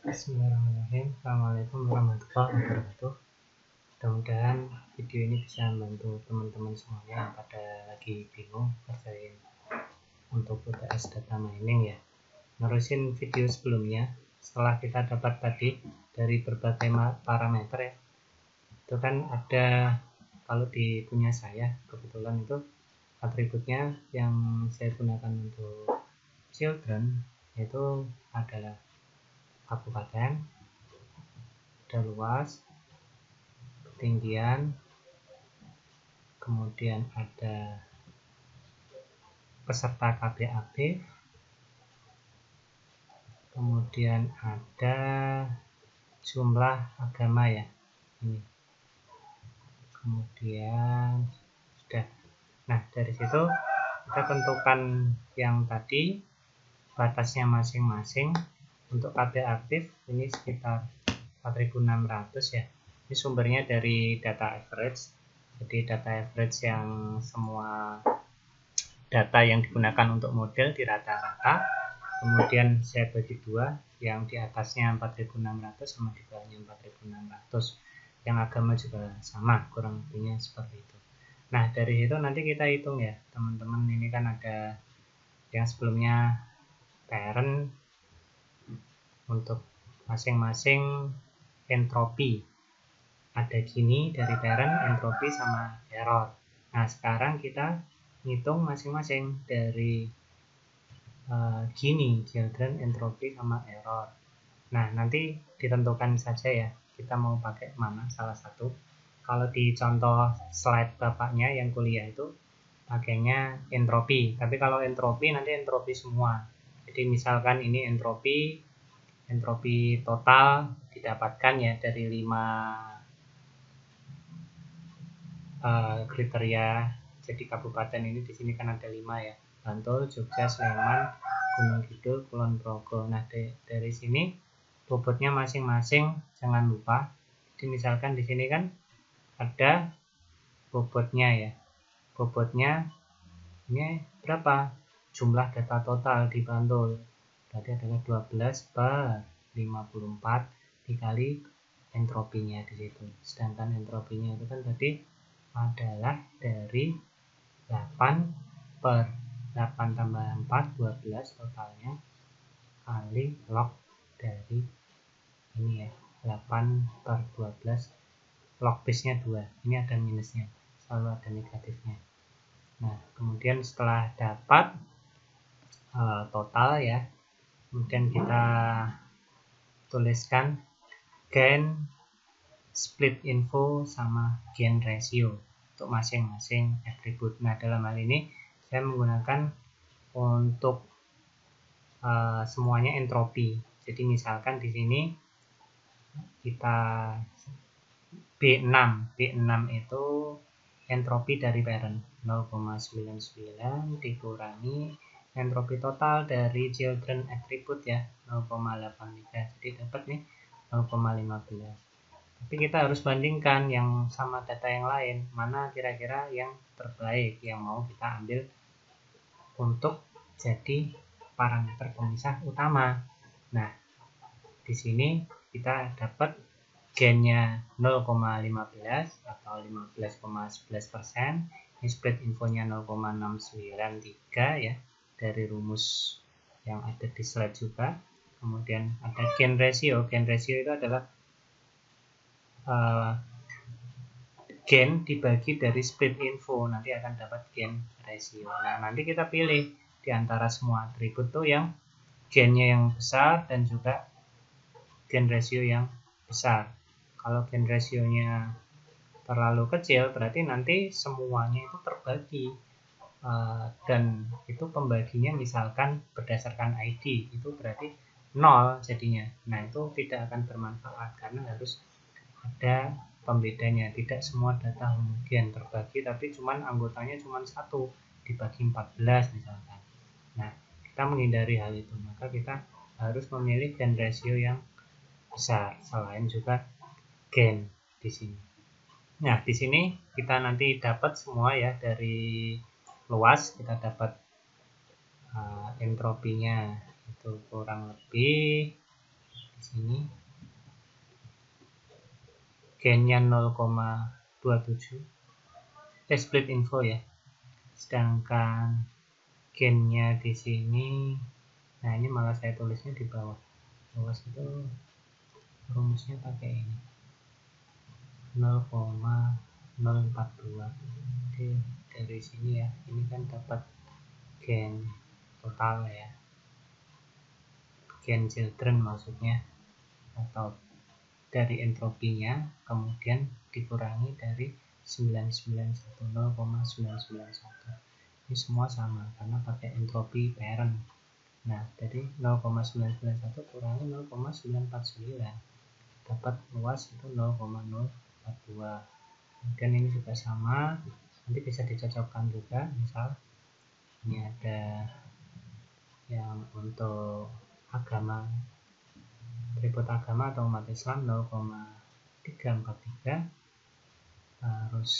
Bismillahirrahmanirrahim. Assalamualaikum warahmatullahi wabarakatuh. Mudah-mudahan video ini bisa membantu teman-teman semuanya yang pada lagi bingung ngerjain untuk UTS data mining ya. Nerusin video sebelumnya setelah kita dapat tadi dari berbagai parameter ya. Itu kan ada, kalau di punya saya kebetulan itu atributnya yang saya gunakan untuk children yaitu adalah kabupaten, ada luas, ketinggian, kemudian ada peserta KB aktif, kemudian ada jumlah agama ya ini, kemudian sudah. Nah dari situ kita tentukan yang tadi batasnya masing-masing. Untuk KB aktif ini sekitar 4.600 ya. Ini sumbernya dari data average. Jadi data average yang semua data yang digunakan untuk model di rata-rata. Kemudian saya bagi dua, yang di atasnya 4.600 sama di bawahnya 4.600. Yang agama juga sama, kurang lebihnya seperti itu. Nah dari situ nanti kita hitung ya teman-teman. Ini kan ada yang sebelumnya parent untuk masing-masing entropi. Ada gini dari parent, entropi sama error. Nah sekarang kita ngitung masing-masing dari gini, children, entropi sama error. Nah nanti ditentukan saja ya kita mau pakai mana salah satu. Kalau di contoh slide bapaknya yang kuliah itu pakainya entropi, tapi kalau entropi nanti entropi semua. Jadi misalkan ini entropi total didapatkan ya dari 5 kriteria. Jadi kabupaten ini di sini kan ada 5 ya, Bantul, Jogja, Sleman, Gunung Kidul, Kulon Progo. Nah dari sini bobotnya masing-masing jangan lupa. Jadi misalkan di sini kan ada bobotnya ya, bobotnya ini berapa, jumlah data total di Bantul berarti adalah 12 per 54 dikali entropinya di situ. Sedangkan entropinya itu kan tadi adalah dari 8 per 8 tambah 4 12 totalnya kali log dari ini ya, 8 per 12 log base nya 2. Ini ada minusnya, selalu ada negatifnya. Nah kemudian setelah dapat total ya, kemudian kita tuliskan gain, split info, sama gain ratio untuk masing-masing atribut. Nah dalam hal ini saya menggunakan untuk semuanya entropi. Jadi misalkan di sini kita B6 itu entropi dari parent 0,99 dikurangi entropi total dari children attribute ya 0,83, jadi dapat nih 0,15. Tapi kita harus bandingkan yang sama data yang lain, mana kira-kira yang terbaik yang mau kita ambil untuk jadi parameter pemisah utama. Nah di sini kita dapat gainnya 0,15 atau 15,11%. Ini split infonya 0,693 ya, dari rumus yang ada di slide juga. Kemudian ada gain ratio. Gain ratio itu adalah gain dibagi dari split info, nanti akan dapat gain ratio. Nah nanti kita pilih di antara semua atribut tuh yang gainnya yang besar dan juga gain ratio yang besar. Kalau gain rasionya terlalu kecil berarti nanti semuanya itu terbagi, dan itu pembaginya misalkan berdasarkan ID, itu berarti 0 jadinya. Nah itu tidak akan bermanfaat karena harus ada pembedanya. Tidak semua data homogen terbagi, tapi cuman anggotanya cuma 1 dibagi 14 misalkan. Nah kita menghindari hal itu, maka kita harus memilih gain ratio yang besar. Selain juga gain di sini. Nah di sini kita nanti dapat semua ya, dari luas kita dapat entropinya itu kurang lebih di sini gennya 0,27, split info ya, sedangkan gennya di sini, nah ini malah saya tulisnya di bawah itu rumusnya pakai ini 0,042. Jadi dari sini ya, ini kan dapat gen total ya, gen children maksudnya, atau dari entropinya kemudian dikurangi dari 991, 0,991. Ini semua sama karena pakai entropi parent. Nah, dari 0,991 kurangi 0,949 dapat luas itu 0,042. Kemudian ini juga sama, nanti bisa dicocokkan juga, misal ini ada yang untuk agama, atribut agama atau umat Islam 0,343, terus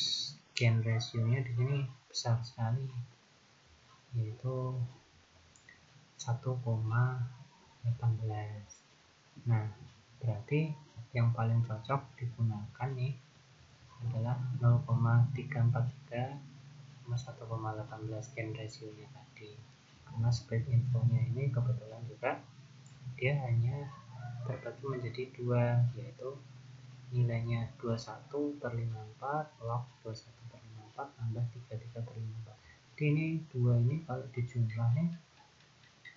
gen rasionya di sini besar sekali, yaitu 1,18. Nah, berarti yang paling cocok digunakan nih adalah 0,343 sama 1,18 gen rasionya tadi, karena split infonya ini kebetulan juga dia hanya terbagi menjadi dua, yaitu nilainya 21/54 log 21/54 tambah 33/54. Jadi ini dua ini kalau dijumlahnya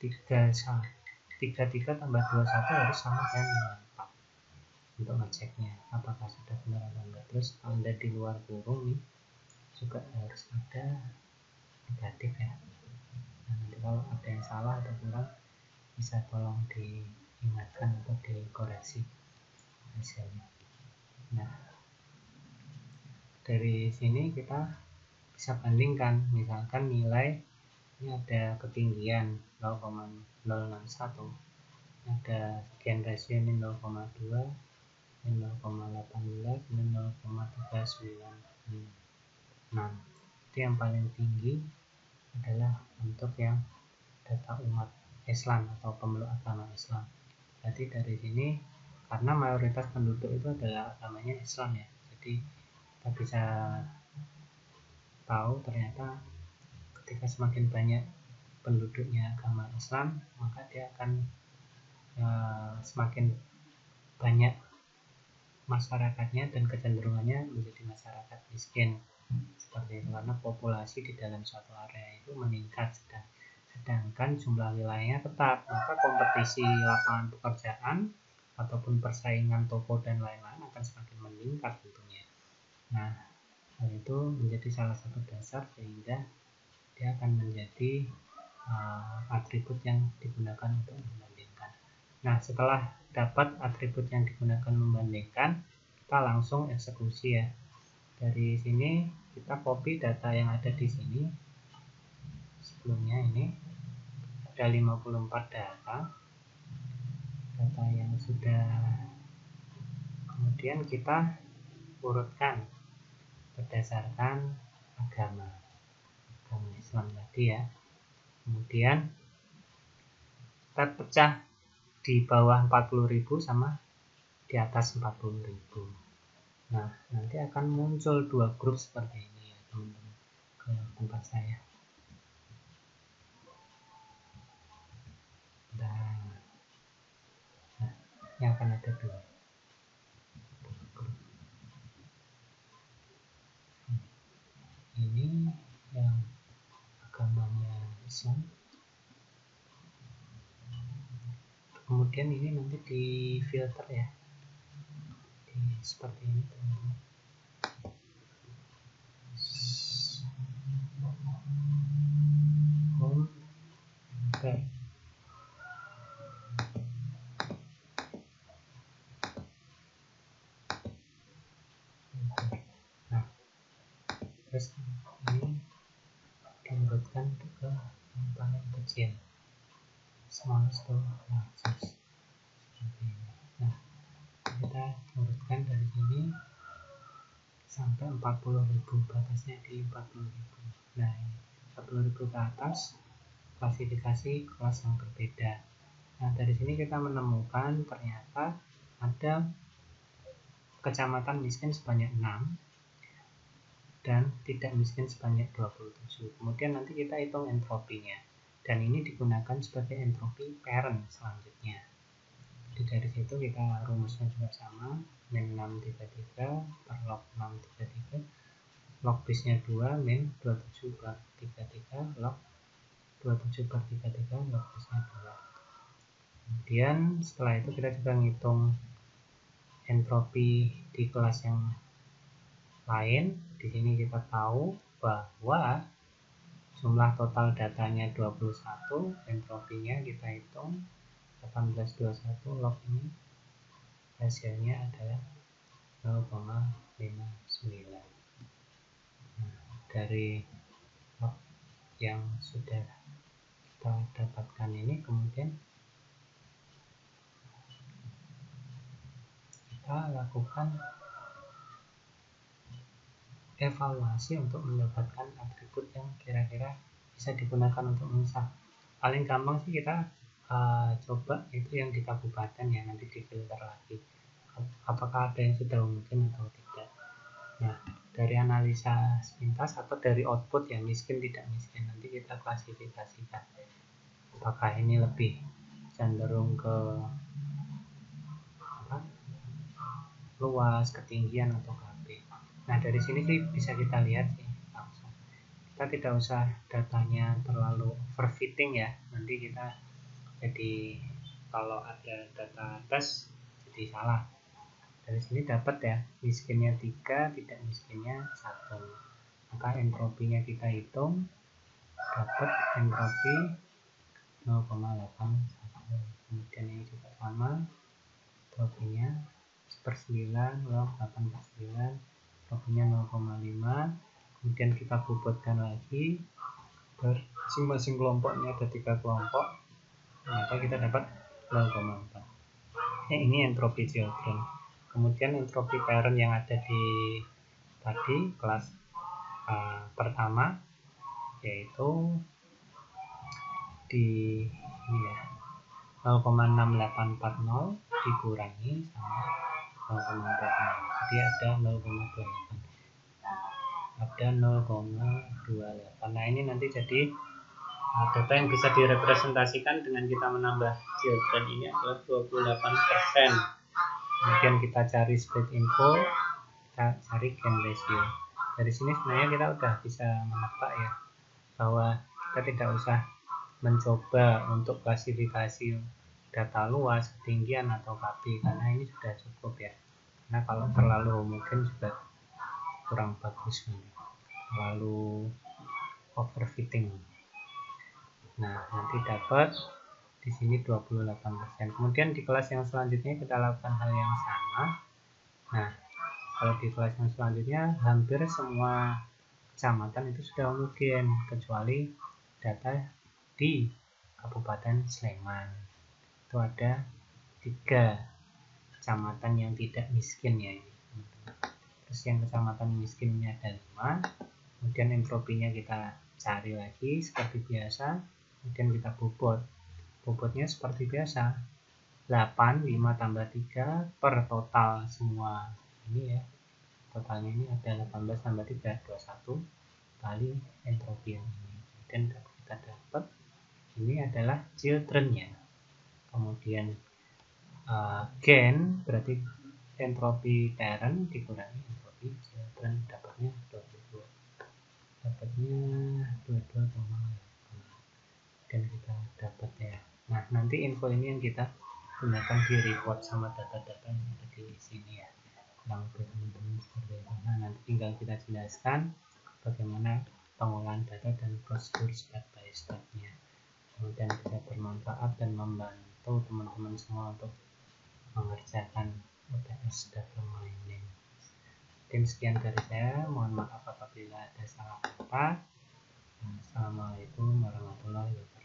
33 tambah 21 harus sama dengan 54 untuk ngeceknya apakah sudah benar atau enggak. Terus tanda di luar kurung nih juga harus ada negatif ya. Nah, nanti kalau ada yang salah atau kurang bisa tolong diingatkan atau dikoreksi hasilnya. Nah, dari sini kita bisa bandingkan, misalkan nilai ini ada ketinggian 0,061, ada gen rasio ini 0,2, ini 0,18, ini 0,396. Jadi yang paling tinggi adalah untuk yang data umat Islam atau pemeluk agama Islam. Jadi dari sini karena mayoritas penduduk itu adalah agamanya Islam ya, jadi kita bisa tahu ternyata ketika semakin banyak penduduknya agama Islam, maka dia akan semakin banyak masyarakatnya dan kecenderungannya menjadi masyarakat miskin seperti itu, karena populasi di dalam suatu area itu meningkat, sedangkan jumlah wilayahnya tetap, maka kompetisi lapangan pekerjaan ataupun persaingan toko dan lain-lain akan semakin meningkat tentunya. Nah, hal itu menjadi salah satu dasar sehingga dia akan menjadi atribut yang digunakan untuk membandingkan. Nah, setelah dapat atribut yang digunakan membandingkan, kita langsung eksekusi ya. Dari sini kita copy data yang ada di sini. Sebelumnya ini ada 54 data yang sudah, kemudian kita urutkan berdasarkan agama Islam tadi ya. Kemudian kita pecah di bawah 40.000 sama di atas 40.000. Nah, nanti akan muncul dua grup seperti ini ya teman-teman, ke tempat saya. Nah, yang akan ada dua grup. Ini yang agamanya Islam. Kemudian ini nanti di filter ya, seperti ini teman-teman. Home, back. Nah, terus ini diurutkan ke yang paling kecil, smallest to largest, seperti ini. Nah, kita urutkan dari sini sampai 40.000, batasnya di 40.000. Nah, ini 40.000 ke atas klasifikasi kelas yang berbeda. Nah, dari sini kita menemukan ternyata ada kecamatan miskin sebanyak 6 dan tidak miskin sebanyak 27. Kemudian nanti kita hitung entropinya. Dan ini digunakan sebagai entropi parent selanjutnya. Jadi dari situ kita rumusnya juga sama, min 633 per log 633, log base-nya 2, min 27 per 33, log 27 per 33, log base-nya 2. Kemudian setelah itu kita juga ngitung entropi di kelas yang lain. Di sini kita tahu bahwa jumlah total datanya 21, entropinya kita hitung 1821, log ini hasilnya adalah 0,59. Nah, dari log yang sudah kita dapatkan ini kemudian kita lakukan evaluasi untuk mendapatkan atribut yang kira-kira bisa digunakan untuk misal. Paling gampang sih kita coba itu yang di kabupaten ya, nanti difilter lagi apakah ada yang sudah mungkin atau tidak. Nah, dari analisa sepintas atau dari output ya, miskin tidak miskin, nanti kita klasifikasikan apakah ini lebih cenderung ke luas, ketinggian, atau KB. Nah, dari sini sih bisa kita lihat sih langsung. Kita tidak usah datanya terlalu overfitting ya. Nanti kita jadi kalau ada data tes jadi salah. Dari sini dapat ya, miskinnya 3, tidak miskinnya 1. Maka entropinya kita hitung, dapat entropi 0,81. Kemudian ini juga sama, entropinya 1/9 log 8/9, entropinya 0,5. Kemudian kita bobotkan lagi masing-masing kelompoknya, ada 3 kelompok, maka kita dapat 0,4. Ini entropi children. Kemudian entropi parent yang ada di tadi kelas pertama, yaitu di ini ya, 0,6840 dikurangi sama 0,40, jadi ada 0,28, ada 0,28. Nah, ini nanti jadi data yang bisa direpresentasikan dengan kita menambah children ini adalah 28%. Kemudian kita cari split info, kita cari gain ratio. Dari sini sebenarnya kita udah bisa menebak ya, bahwa kita tidak usah mencoba untuk klasifikasi data luas, ketinggian, atau KB, karena ini sudah cukup ya. Karena kalau terlalu homogen juga kurang bagus nih, terlalu overfitting. Nah, nanti dapat di sini 28%. Kemudian di kelas yang selanjutnya kita lakukan hal yang sama. Nah, kalau di kelas yang selanjutnya hampir semua kecamatan itu sudah homogen kecuali data di Kabupaten Sleman. Itu ada 3 kecamatan yang tidak miskin ya ini. Terus yang kecamatan miskinnya ada 5. Kemudian entropinya kita cari lagi seperti biasa. Kemudian kita bobot. Bobotnya seperti biasa. 8, 5 tambah 3 per total semua ini ya. Totalnya ini ada 18 tambah 3, 21 kali entropi yang ini. Dan kita dapat ini adalah children-nya. Kemudian gain berarti entropi parent dikurangi entropi children, dapatnya 22. Dapatnya 22,8. Dan kita dapat ya. Nah, nanti info ini yang kita gunakan di report sama data-data yang ada di sini ya. Kurang lebih teman-teman seperti itu. Nah, nanti tinggal kita jelaskan bagaimana pengolahan data dan prosedur step by step-nya. Kemudian bisa bermanfaat dan membantu teman-teman semua untuk mengerjakan UTS data mining. Mungkin sekian dari saya. Mohon maaf apabila ada salah kata. Assalamualaikum warahmatullahi wabarakatuh.